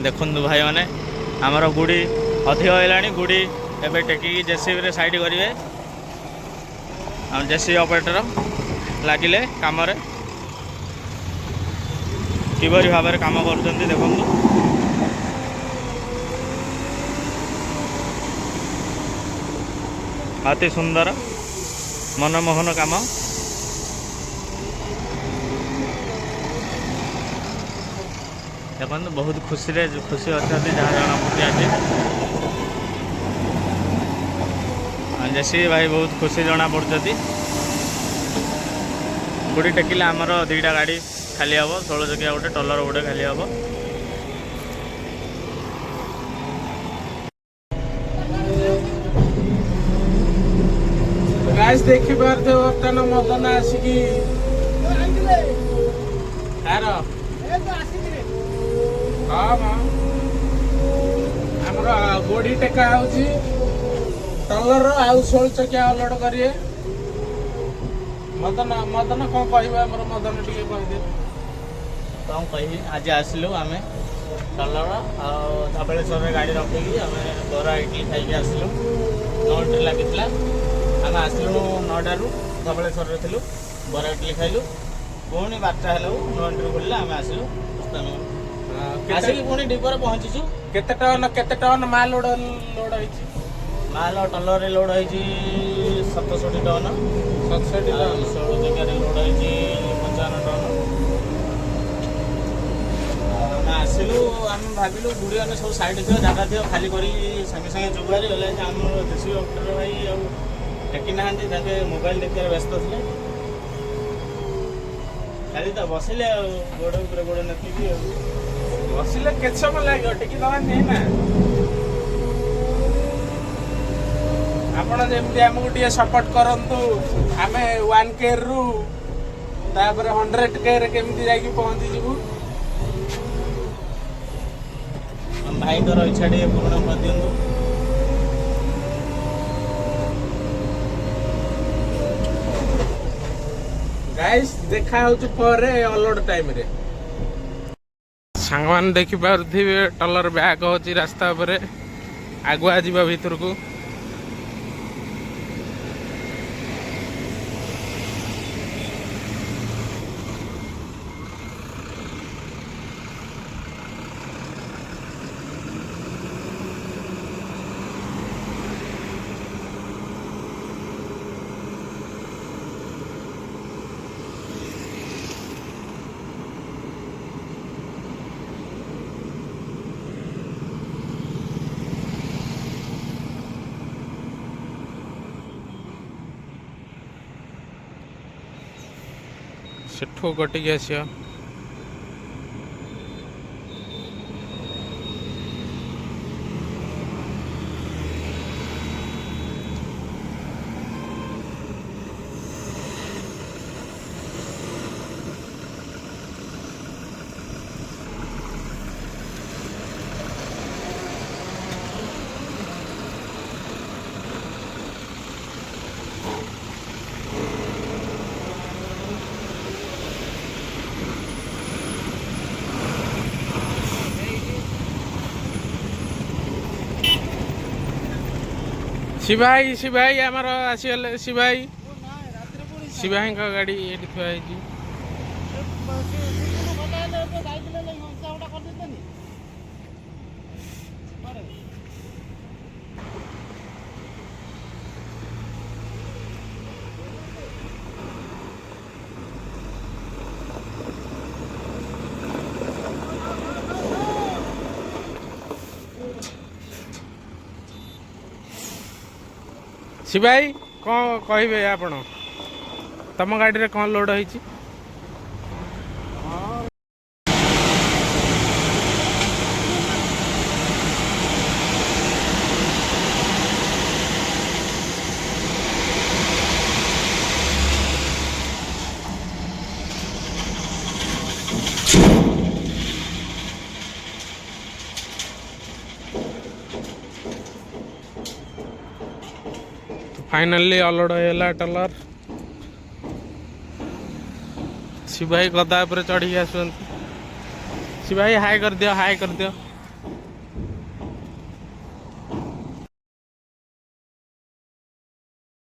देखु भाई मैंने आमर गुड़ी अधिक है गुड़ी एवं टेकिकी जेसीबी साइड करेंगे जेसीबी ऑपरेटर लगिले कम किभली भाव में कम कर देखु अति सुंदर मनमोहन काम देखो बहुत खुशी अच्छा जहाँ जना पड़ी आज जेसीबी भाई बहुत खुशी जना पड़ती गुड़ी टेकिले आमर दुईटा गाड़ी खाली हम 16 चकिया गोटे टलर गोटे खाली हम गाइस देखि पारथे वर्तन मदन आसिकी यार आमर गोड़ी टेका होची टलर आउ 16 चकिया अलड करिए मदन मदन कौन कहबे हमर मदन टिके कहि दे कौन कहि आज आसलु आमे टलर आ धबलेश्वर गाड़ी रखिकी आमे बरा इडली खाइके आसलु 9 लगितला आम आसलु 9 रु धबलेश्वर थिलु बरा इडली खाइलु पुणी 12टा हेलु 9 खोलिला आम आसलु आसिकी पुणी डिपर पहुँचीचु केते टन माल लोड होइची माल टलर लोड होइची 67 टन 67 टन 16 जगह लोड होइची 55 टन आम आसलु आम भाविलु गुड़ी मैंने सब साइड थी जगह थी खाली करी संगे संगे जुगारी गले आम जेसीबी ऑपरेटर भाई टेकी ना मोबाइल देखिए व्यस्त थे खाली तो बसिले गोड़ गोड़ नथिकी बसिले केत समय लगे टेकी दवा नहीं ना आपण जेमती हमको टे सपोर्ट करंतु आमे 1K रु तापर 100K रे केमती जाई पहुंची जीवु हम भाई कर इच्छा टे पूर्ण कर दियंतु गाइस देखा होछु परे अलॉट टाइम रे सांगमान देखि पारथिबे टलर बैक होची रास्ता परे आगुआ जीवा भीतर को सेठो कटिक आसिया शिवाई आमर आसीगले शिवाई का गाड़ी ये थुआ शिवाई कौन कहे आपण तम गाड़ी रे कौन लोड होइची फाइनली अलड होगा टलर शिवाई गदा पर चढ़ी आस शिवाई हाय कर दियो हाय कर दियो।